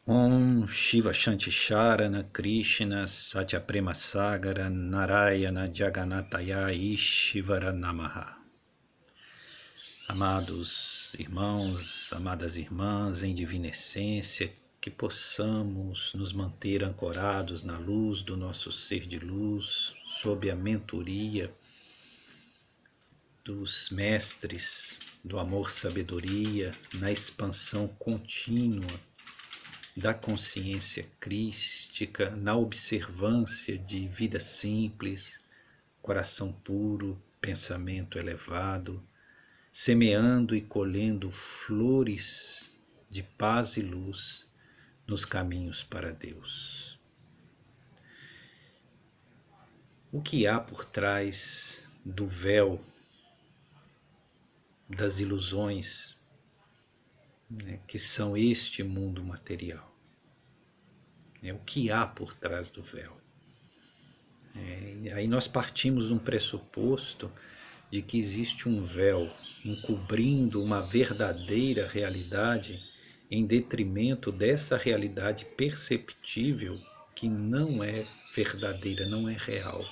Om Shiva Shanti Sharana Krishna Satyaprema Sagara Narayana Jagannataya Ishvara Namaha. Amados irmãos, amadas irmãs em divina essência, que possamos nos manter ancorados na luz do nosso ser de luz, sob a mentoria dos mestres do amor-sabedoria, na expansão contínua da consciência crística, na observância de vida simples, coração puro, pensamento elevado, semeando e colhendo flores de paz e luz nos caminhos para Deus. O que há por trás do véu das ilusões, né, que são este mundo material? O que há por trás do véu? Aí nós partimos de um pressuposto de que existe um véu encobrindo uma verdadeira realidade em detrimento dessa realidade perceptível que não é verdadeira, não é real.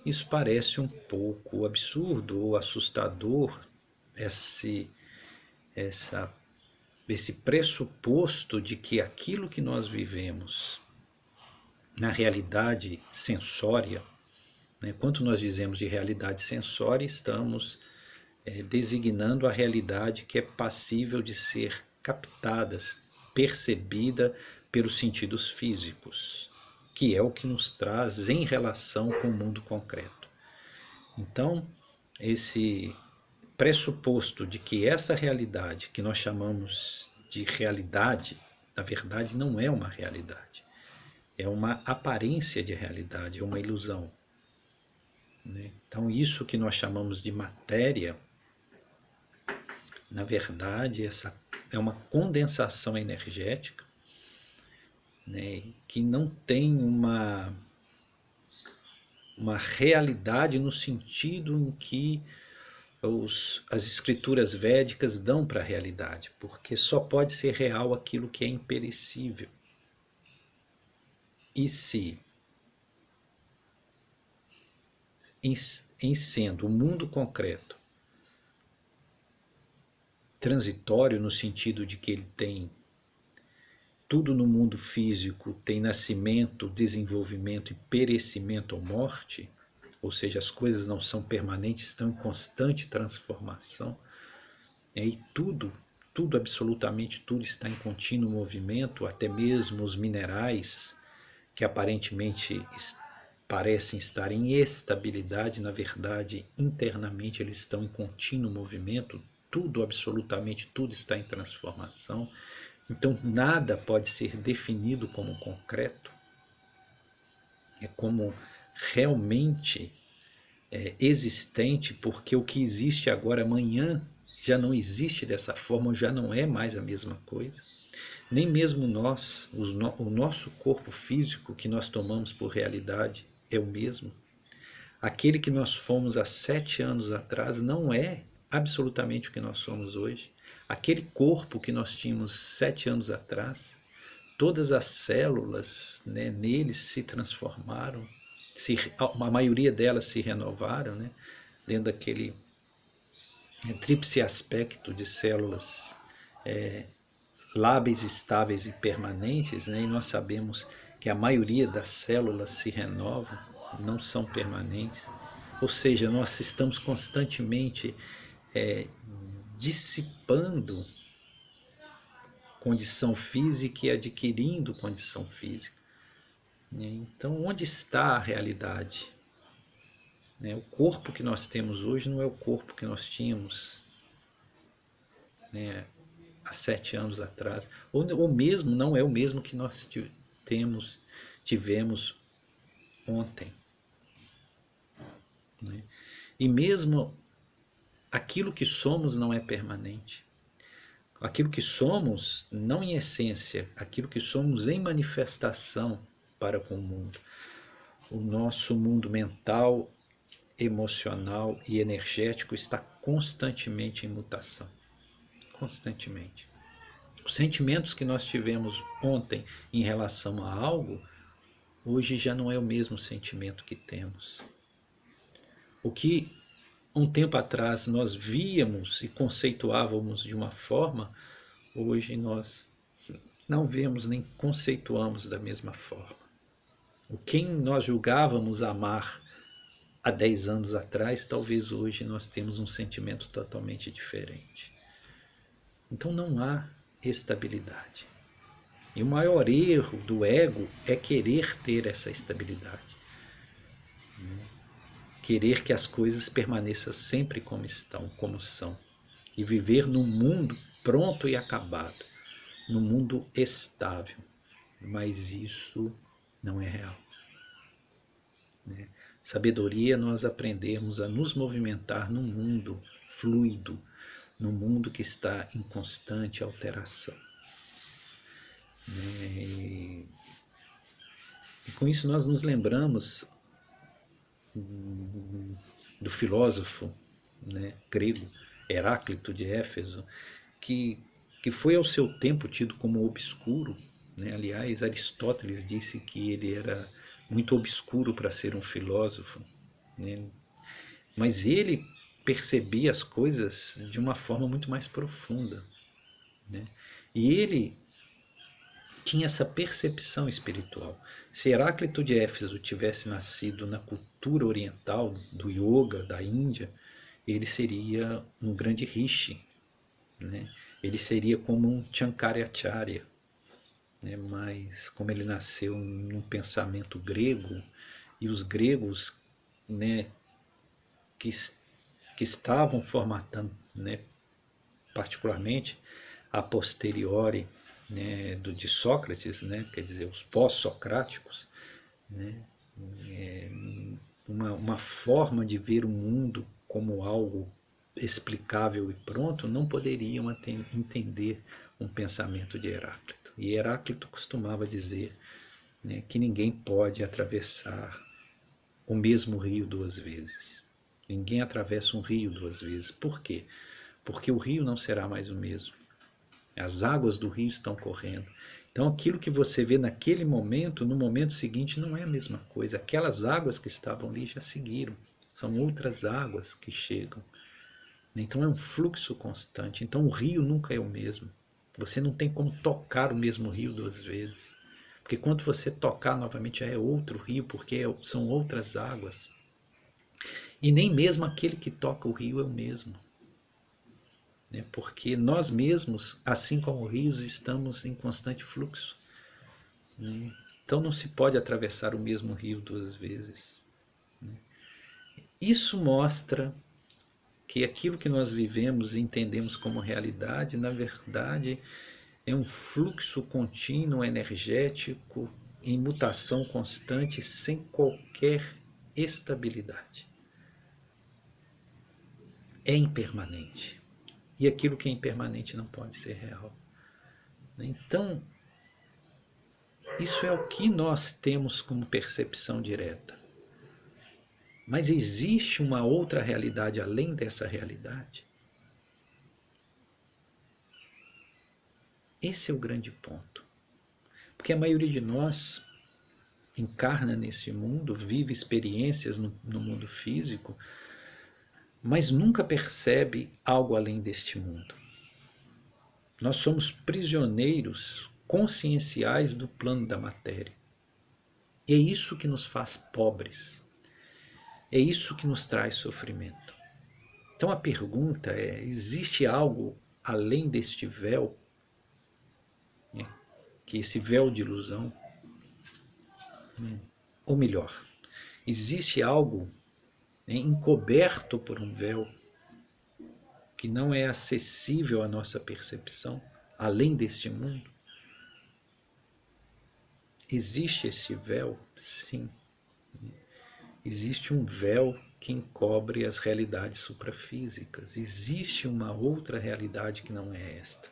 Isso parece um pouco absurdo ou assustador, esse pressuposto de que aquilo que nós vivemos na realidade sensória, né, quando nós dizemos de realidade sensória, estamos designando a realidade que é passível de ser captada, percebida pelos sentidos físicos, que é o que nos traz em relação com o mundo concreto. Então, esse pressuposto de que essa realidade que nós chamamos de realidade, na verdade não é uma realidade, é uma aparência de realidade, é uma ilusão, né? Então isso que nós chamamos de matéria, na verdade essa é uma condensação energética, né, que não tem uma realidade no sentido em que as escrituras védicas dão para a realidade, porque só pode ser real aquilo que é imperecível. E se, em sendo o mundo concreto transitório, no sentido de que ele tem tudo no mundo físico, tem nascimento, desenvolvimento e perecimento ou morte, ou seja, as coisas não são permanentes, estão em constante transformação, e tudo, absolutamente tudo está em contínuo movimento, até mesmo os minerais que aparentemente parecem estar em estabilidade, na verdade, internamente eles estão em contínuo movimento, tudo, absolutamente tudo está em transformação. Então nada pode ser definido como concreto, é como realmente existente, porque o que existe agora, amanhã, já não existe dessa forma, já não é mais a mesma coisa. Nem mesmo nós, o nosso corpo físico que nós tomamos por realidade é o mesmo. Aquele que nós fomos há 7 anos atrás não é absolutamente o que nós somos hoje. Aquele corpo que nós tínhamos 7 anos atrás, todas as células, né, neles se transformaram, a maioria delas se renovaram, né, dentro daquele tríplice aspecto de células lábeis, estáveis e permanentes, né, e nós sabemos que a maioria das células se renovam, não são permanentes, ou seja, nós estamos constantemente dissipando condição física e adquirindo condição física. Então, onde está a realidade? O corpo que nós temos hoje não é o corpo que nós tínhamos há 7 anos atrás, ou mesmo não é o mesmo que nós tivemos ontem. E mesmo aquilo que somos não é permanente. Aquilo que somos, não em essência, aquilo que somos em manifestação para com o mundo. O nosso mundo mental, emocional e energético está constantemente em mutação. Constantemente. Os sentimentos que nós tivemos ontem em relação a algo, hoje já não é o mesmo sentimento que temos. O que um tempo atrás nós víamos e conceituávamos de uma forma, hoje nós não vemos nem conceituamos da mesma forma. O quem nós julgávamos amar há 10 anos atrás, talvez hoje nós temos um sentimento totalmente diferente. Então não há estabilidade. E o maior erro do ego é querer ter essa estabilidade. Querer que as coisas permaneçam sempre como estão, como são. E viver num mundo pronto e acabado. Num mundo estável. Mas isso não é real. Sabedoria é nós aprendermos a nos movimentar num mundo fluido, num mundo que está em constante alteração. E com isso nós nos lembramos do filósofo grego Heráclito de Éfeso, que foi ao seu tempo tido como obscuro. Aliás, Aristóteles disse que ele era muito obscuro para ser um filósofo, mas ele percebia as coisas de uma forma muito mais profunda. E ele tinha essa percepção espiritual. Se Heráclito de Éfeso tivesse nascido na cultura oriental, do yoga, da Índia, ele seria um grande rishi. Ele seria como um Chankaracharya. Mas como ele nasceu num pensamento grego, e os gregos que estavam formatando, particularmente a posteriori de Sócrates, quer dizer, os pós-socráticos, uma forma de ver o mundo como algo explicável e pronto, não poderiam entender um pensamento de Heráclito. E Heráclito costumava dizer que ninguém pode atravessar o mesmo rio 2 vezes. Ninguém atravessa um rio 2 vezes. Por quê? Porque o rio não será mais o mesmo. As águas do rio estão correndo. Então aquilo que você vê naquele momento, no momento seguinte, não é a mesma coisa. Aquelas águas que estavam ali já seguiram. São outras águas que chegam. Então é um fluxo constante. Então o rio nunca é o mesmo. Você não tem como tocar o mesmo rio 2 vezes. Porque quando você tocar novamente já é outro rio, porque são outras águas. E nem mesmo aquele que toca o rio é o mesmo. Porque nós mesmos, assim como rios, estamos em constante fluxo. Então não se pode atravessar o mesmo rio 2 vezes. Isso mostra que aquilo que nós vivemos e entendemos como realidade, na verdade, é um fluxo contínuo, energético, em mutação constante, sem qualquer estabilidade. É impermanente. E aquilo que é impermanente não pode ser real. Então, isso é o que nós temos como percepção direta. Mas existe uma outra realidade além dessa realidade? Esse é o grande ponto. Porque a maioria de nós encarna nesse mundo, vive experiências no mundo físico, mas nunca percebe algo além deste mundo. Nós somos prisioneiros conscienciais do plano da matéria. É isso que nos faz pobres. É isso que nos traz sofrimento. Então a pergunta é, existe algo além deste véu? Que esse véu de ilusão? Ou melhor, existe algo encoberto por um véu que não é acessível à nossa percepção, além deste mundo? Existe esse véu? Sim. Existe um véu que encobre as realidades suprafísicas. Existe uma outra realidade que não é esta.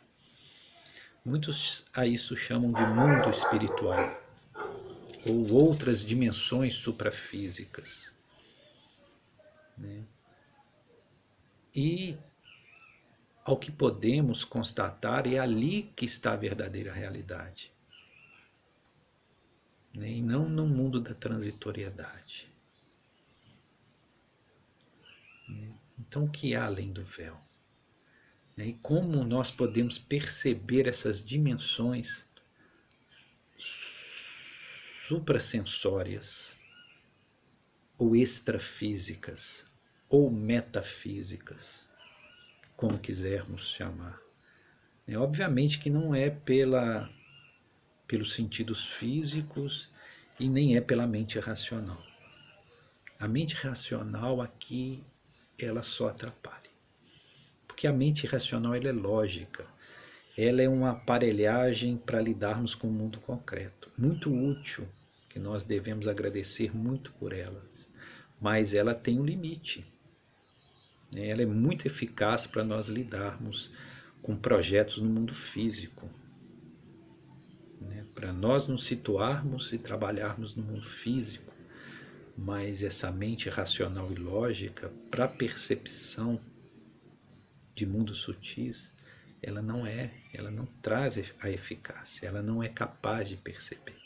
Muitos a isso chamam de mundo espiritual, ou outras dimensões suprafísicas. E ao que podemos constatar, e é ali que está a verdadeira realidade, né? E não no mundo da transitoriedade. Então, o que há além do véu? E como nós podemos perceber essas dimensões suprassensórias, ou extrafísicas, ou metafísicas, como quisermos chamar. Obviamente que não é pelos sentidos físicos e nem é pela mente racional. A mente racional aqui, ela só atrapalha. Porque a mente racional, ela é lógica. Ela é uma aparelhagem para lidarmos com o mundo concreto. Muito útil, que nós devemos agradecer muito por elas. Mas ela tem um limite. Ela é muito eficaz para nós lidarmos com projetos no mundo físico. Para nós nos situarmos e trabalharmos no mundo físico. Mas essa mente racional e lógica, para a percepção de mundos sutis, ela não traz a eficácia, ela não é capaz de perceber.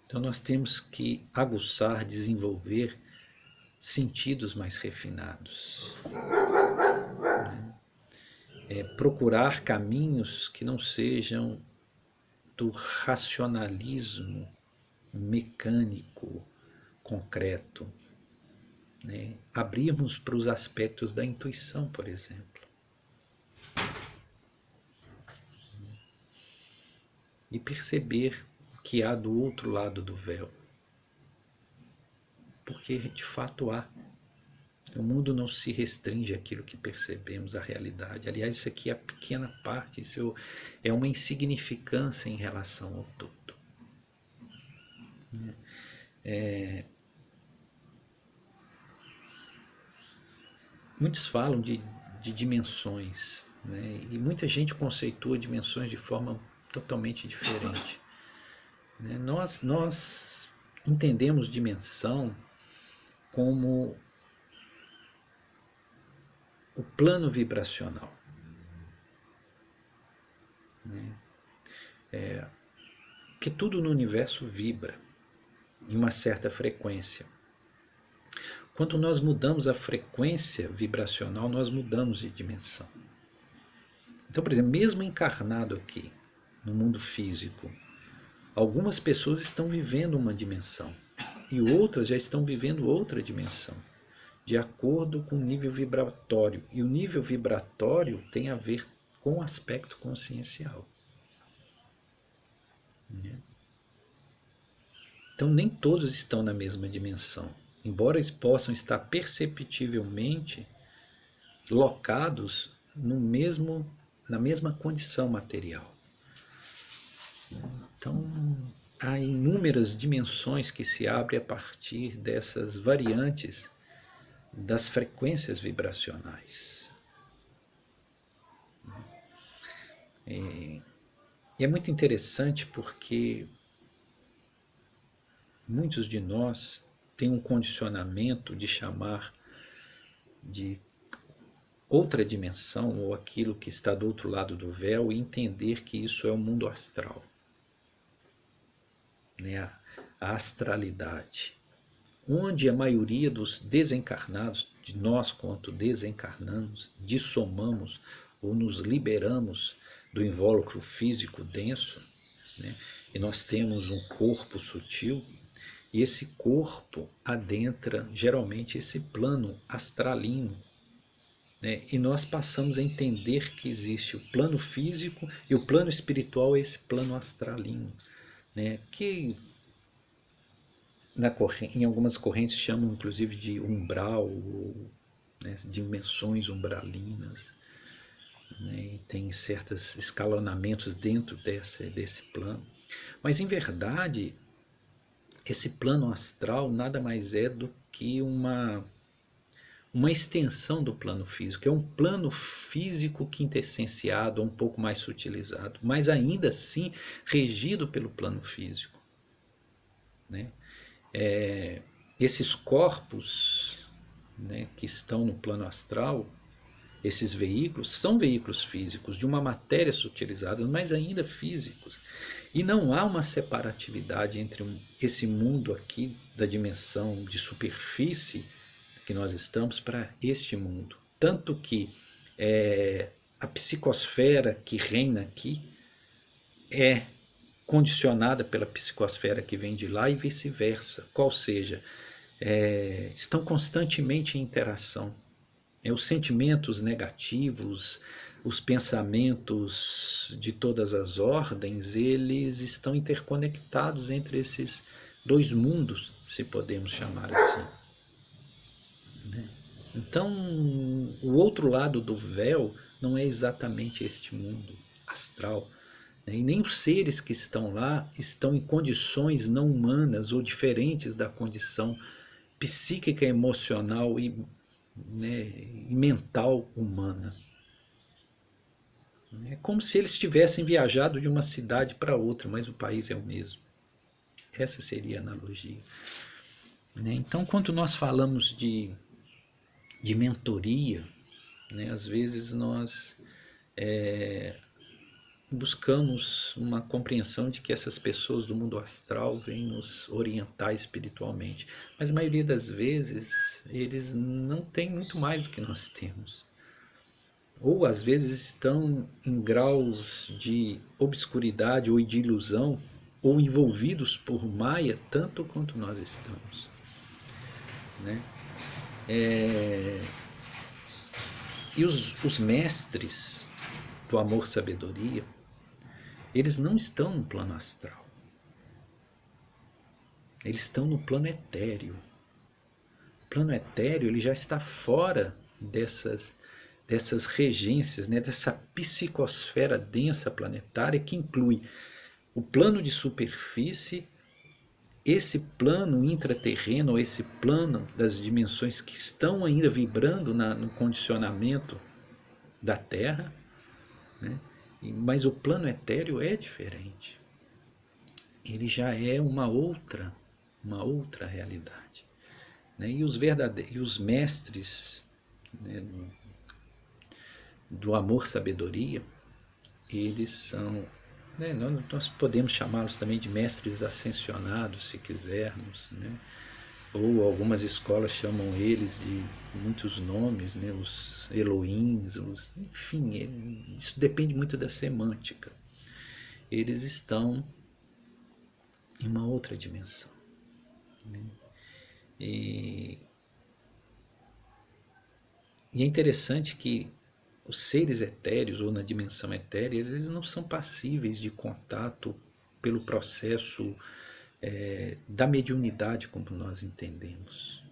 Então nós temos que aguçar, desenvolver sentidos mais refinados. Procurar caminhos que não sejam do racionalismo mecânico, concreto. Abrirmos para os aspectos da intuição, por exemplo. E perceber o que há do outro lado do véu. Porque de fato há. O mundo não se restringe àquilo que percebemos, à realidade. Aliás, isso aqui é a pequena parte, isso é uma insignificância em relação ao todo. Muitos falam de dimensões, e muita gente conceitua dimensões de forma totalmente diferente. Nós entendemos dimensão como o plano vibracional. Que tudo no universo vibra em uma certa frequência. Quando nós mudamos a frequência vibracional, nós mudamos de dimensão. Então, por exemplo, mesmo encarnado aqui, no mundo físico, algumas pessoas estão vivendo uma dimensão e outras já estão vivendo outra dimensão, de acordo com o nível vibratório. E o nível vibratório tem a ver com o aspecto consciencial. Então, nem todos estão na mesma dimensão, embora eles possam estar perceptivelmente locados na mesma condição material. Então, há inúmeras dimensões que se abrem a partir dessas variantes das frequências vibracionais. E é muito interessante porque muitos de nós têm um condicionamento de chamar de outra dimensão ou aquilo que está do outro lado do véu e entender que isso é o mundo astral, a astralidade, onde a maioria dos desencarnados, de nós quanto desencarnamos, dissomamos ou nos liberamos do invólucro físico denso, e nós temos um corpo sutil, e esse corpo adentra geralmente esse plano astralino, e nós passamos a entender que existe o plano físico e o plano espiritual é esse plano astralino, que em algumas correntes chamam inclusive de umbral, dimensões umbralinas, e tem certos escalonamentos dentro desse plano. Mas em verdade, esse plano astral nada mais é do que uma extensão do plano físico. É um plano físico quintessenciado, um pouco mais sutilizado, mas ainda assim regido pelo plano físico. Esses corpos né, que estão no plano astral, esses veículos são veículos físicos de uma matéria sutilizada, mas ainda físicos. E não há uma separatividade entre esse mundo aqui da dimensão de superfície que nós estamos para este mundo. Tanto que a psicosfera que reina aqui é condicionada pela psicosfera que vem de lá e vice-versa. Qual seja, estão constantemente em interação. Os sentimentos negativos, os pensamentos de todas as ordens, eles estão interconectados entre esses dois mundos, se podemos chamar assim. Né? Então, o outro lado do véu não é exatamente este mundo astral. Né? E nem os seres que estão lá estão em condições não humanas ou diferentes da condição psíquica, emocional né, e mental humana. É como se eles tivessem viajado de uma cidade para outra, mas o país é o mesmo. Essa seria a analogia. Né? Então, quando nós falamos de mentoria, né, às vezes nós buscamos uma compreensão de que essas pessoas do mundo astral vêm nos orientar espiritualmente, mas a maioria das vezes eles não têm muito mais do que nós temos. Ou às vezes estão em graus de obscuridade ou de ilusão, ou envolvidos por Maya, tanto quanto nós estamos. Né? E os mestres do amor-sabedoria, eles não estão no plano astral. Eles estão no plano etéreo. O plano etéreo ele já está fora dessas regências, né, dessa psicosfera densa planetária que inclui o plano de superfície, esse plano intraterreno, ou esse plano das dimensões que estão ainda vibrando no condicionamento da Terra, né? Mas o plano etéreo é diferente. Ele já é uma outra realidade. Né? E os mestres, né, do amor-sabedoria, eles são, né, nós podemos chamá-los também de mestres ascensionados, se quisermos, né? Ou algumas escolas chamam eles de muitos nomes, né? Os Elohims, enfim, isso depende muito da semântica. Eles estão em uma outra dimensão. Né? E é interessante que os seres etéreos ou na dimensão etérea, eles não são passíveis de contato pelo processo da mediunidade como nós entendemos.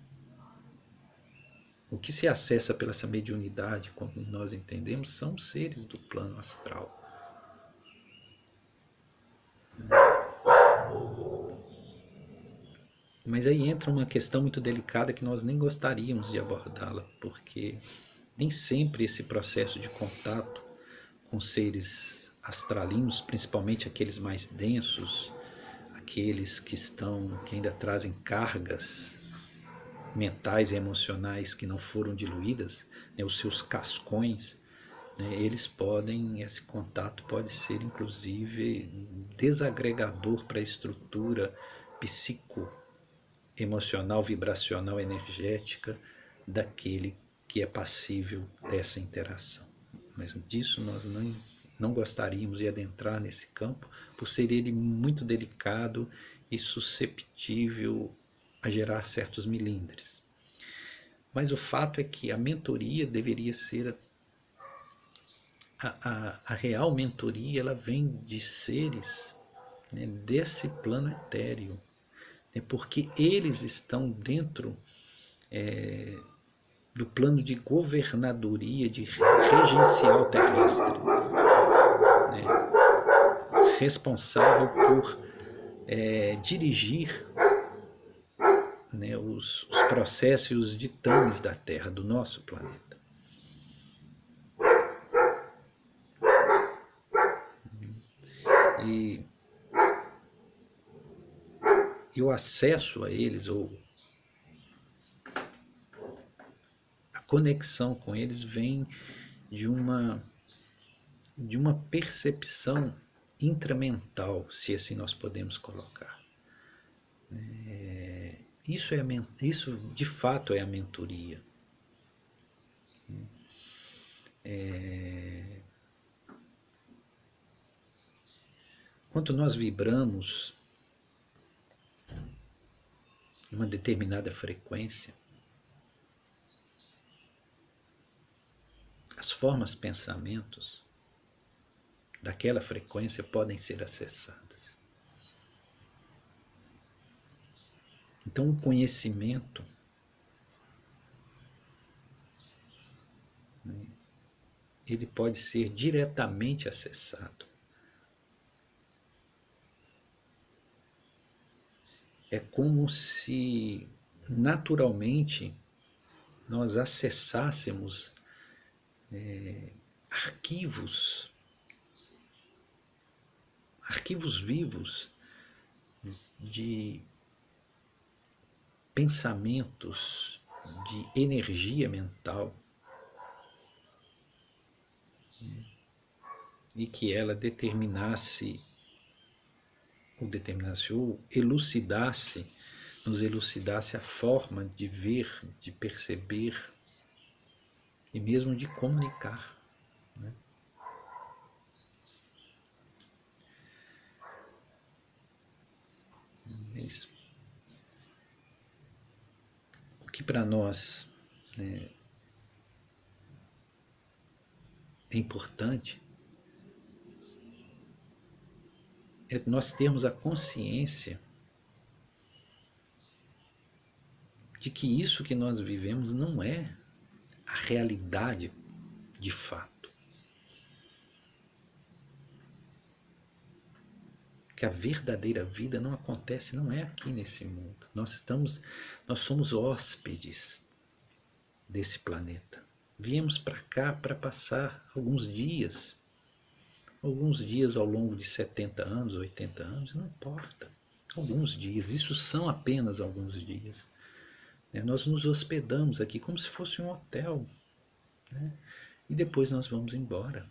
O que se acessa pela essa mediunidade como nós entendemos são os seres do plano astral. Mas aí entra uma questão muito delicada que nós nem gostaríamos de abordá-la, porque nem sempre esse processo de contato com seres astralinos, principalmente aqueles mais densos, aqueles que ainda trazem cargas mentais e emocionais que não foram diluídas, né, os seus cascões, né, esse contato pode ser inclusive desagregador para a estrutura psicoemocional, vibracional, energética daquele que é passível dessa interação. Mas disso nós não gostaríamos de adentrar nesse campo, por ser ele muito delicado e susceptível a gerar certos milindres. Mas o fato é que a mentoria deveria ser a real mentoria, ela vem de seres, né, desse plano etéreo, né, porque eles estão dentro do plano de governadoria, de regencial terrestre, né, responsável por dirigir, né, os processos e os ditames da Terra, do nosso planeta. E o acesso a eles, ou conexão com eles vem de uma percepção intramental, se assim nós podemos colocar. Isso de fato é a mentoria. Quando nós vibramos uma determinada frequência, as formas pensamentos daquela frequência podem ser acessadas. Então o conhecimento, né, ele pode ser diretamente acessado. É como se naturalmente nós acessássemos arquivos vivos de pensamentos, de energia mental, e que ela ou elucidasse, nos elucidasse a forma de ver, de perceber e mesmo de comunicar, né? Mas o que para nós, né, é importante é nós termos a consciência de que isso que nós vivemos não é a realidade de fato. Que a verdadeira vida não acontece, não é aqui nesse mundo. Nós somos hóspedes desse planeta. Viemos para cá para passar alguns dias ao longo de 70 anos, 80 anos, não importa. Alguns dias, isso são apenas alguns dias. Nós nos hospedamos aqui como se fosse um hotel, né? E depois nós vamos embora.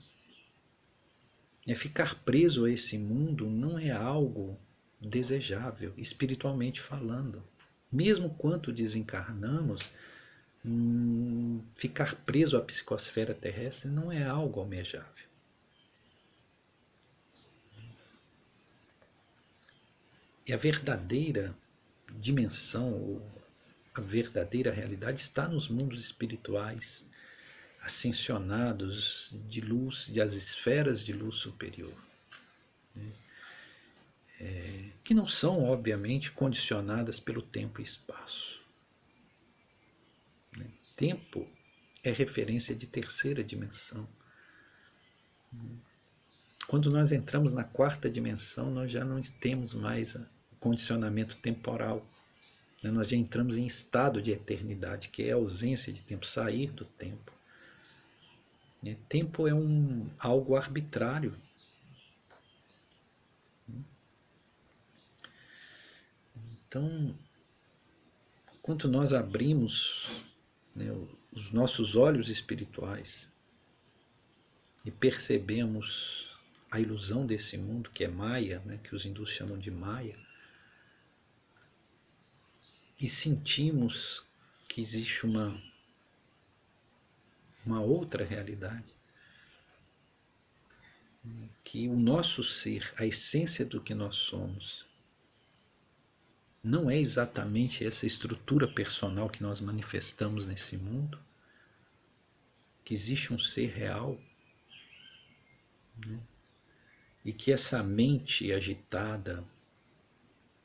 Ficar preso a esse mundo não é algo desejável, espiritualmente falando. Mesmo quando desencarnamos, ficar preso à psicosfera terrestre não é algo almejável. E a verdadeira dimensão, a verdadeira realidade está nos mundos espirituais, ascensionados de luz, das esferas de luz superior, né? Que não são, obviamente, condicionadas pelo tempo e espaço. Né? Tempo é referência de terceira dimensão. Quando nós entramos na quarta dimensão, nós já não temos mais o condicionamento temporal. Né? Nós já entramos em estado de eternidade, que é a ausência de tempo, sair do tempo. Tempo é algo arbitrário. Então, quando nós abrimos, né, os nossos olhos espirituais e percebemos a ilusão desse mundo, que é Maya, né, que os hindus chamam de Maya, e sentimos que existe uma outra realidade, que o nosso ser, a essência do que nós somos, não é exatamente essa estrutura personal que nós manifestamos nesse mundo, que existe um ser real, né? E que essa mente agitada,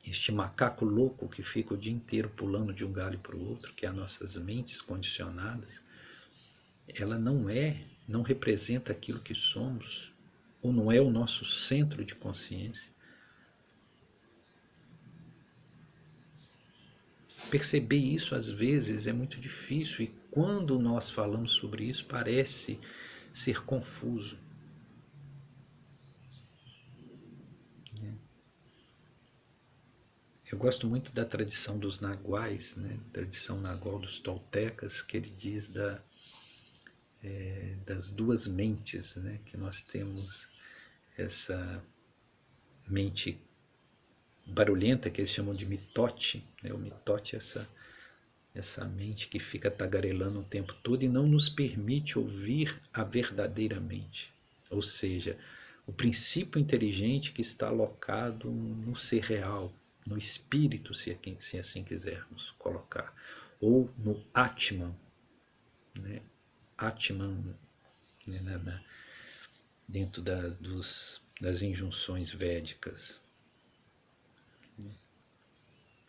este macaco louco que fica o dia inteiro pulando de um galho para o outro, que é as nossas mentes condicionadas, ela não representa aquilo que somos, ou não é o nosso centro de consciência. Perceber isso às vezes é muito difícil, e quando nós falamos sobre isso parece ser confuso. Eu gosto muito da tradição dos naguais, né? Tradição nagual dos toltecas, que ele diz das duas mentes, né? Que nós temos essa mente barulhenta, que eles chamam de mitote, né? O mitote é essa mente que fica tagarelando o tempo todo e não nos permite ouvir a verdadeira mente. Ou seja, o princípio inteligente que está alocado no ser real, no espírito, se assim quisermos colocar, ou no Atman, né? Atman, né? Dentro das injunções védicas.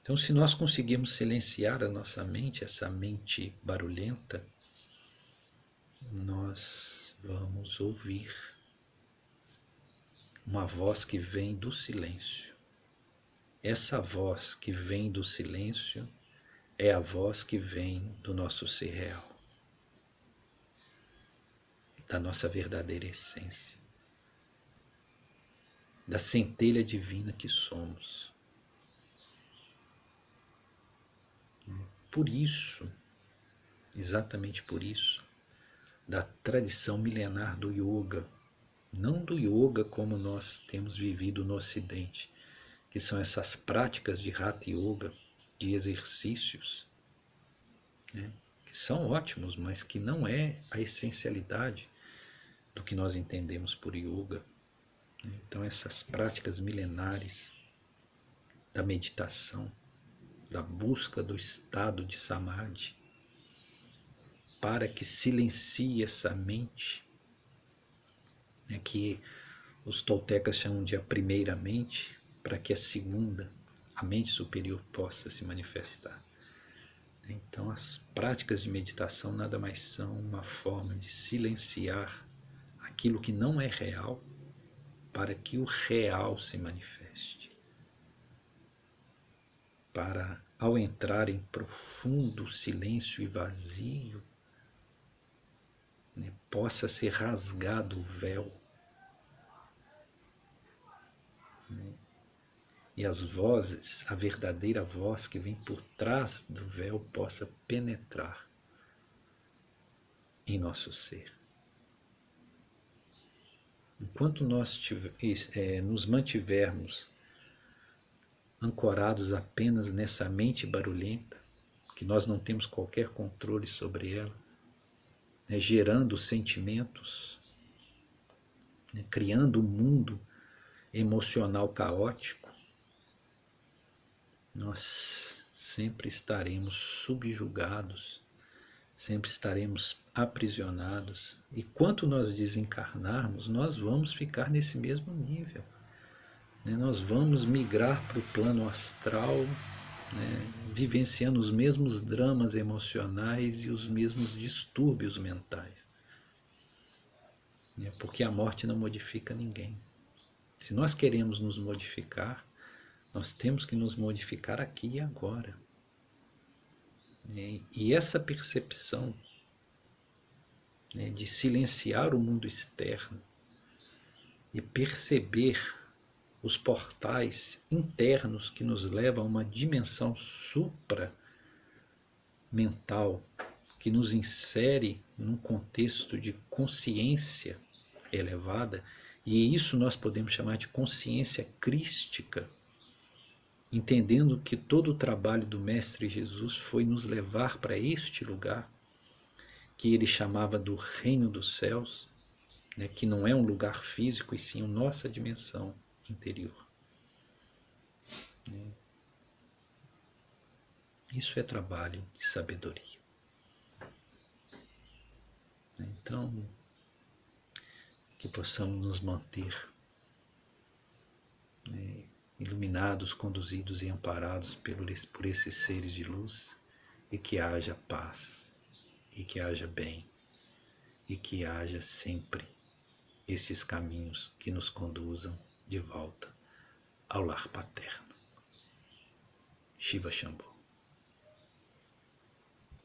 Então, se nós conseguirmos silenciar a nossa mente, essa mente barulhenta, nós vamos ouvir uma voz que vem do silêncio. Essa voz que vem do silêncio é a voz que vem do nosso ser real, da nossa verdadeira essência, da centelha divina que somos. Por isso, exatamente por isso, da tradição milenar do yoga, não do yoga como nós temos vivido no Ocidente, que são essas práticas de Hatha Yoga, de exercícios, né, que são ótimos, mas que não é a essencialidade do que nós entendemos por yoga. Então essas práticas milenares da meditação, da busca do estado de samadhi, para que silencie essa mente, né, que os toltecas chamam de a primeira mente, para que a segunda, a mente superior, possa se manifestar. Então as práticas de meditação nada mais são uma forma de silenciar aquilo que não é real, para que o real se manifeste. Para, ao entrar em profundo silêncio e vazio, né, possa ser rasgado o véu, né, e as vozes, a verdadeira voz que vem por trás do véu possa penetrar em nosso ser. Enquanto nós nos mantivermos ancorados apenas nessa mente barulhenta, que nós não temos qualquer controle sobre ela, né, gerando sentimentos, né, criando um mundo emocional caótico, nós sempre estaremos subjugados, sempre estaremos aprisionados, e quanto nós desencarnarmos, nós vamos ficar nesse mesmo nível. Nós vamos migrar para o plano astral, né, vivenciando os mesmos dramas emocionais e os mesmos distúrbios mentais. Porque a morte não modifica ninguém. Se nós queremos nos modificar, nós temos que nos modificar aqui e agora. E essa percepção, né, de silenciar o mundo externo e perceber os portais internos que nos levam a uma dimensão supra-mental, que nos insere num contexto de consciência elevada, e isso nós podemos chamar de consciência crística, entendendo que todo o trabalho do Mestre Jesus foi nos levar para este lugar, que ele chamava do reino dos céus, né, que não é um lugar físico, e sim a nossa dimensão interior. Isso é trabalho de sabedoria. Então, que possamos nos manter, né, iluminados, conduzidos e amparados por esses seres de luz, e que haja paz, e que haja bem, e que haja sempre estes caminhos que nos conduzam de volta ao lar paterno. Shiva Shambhu.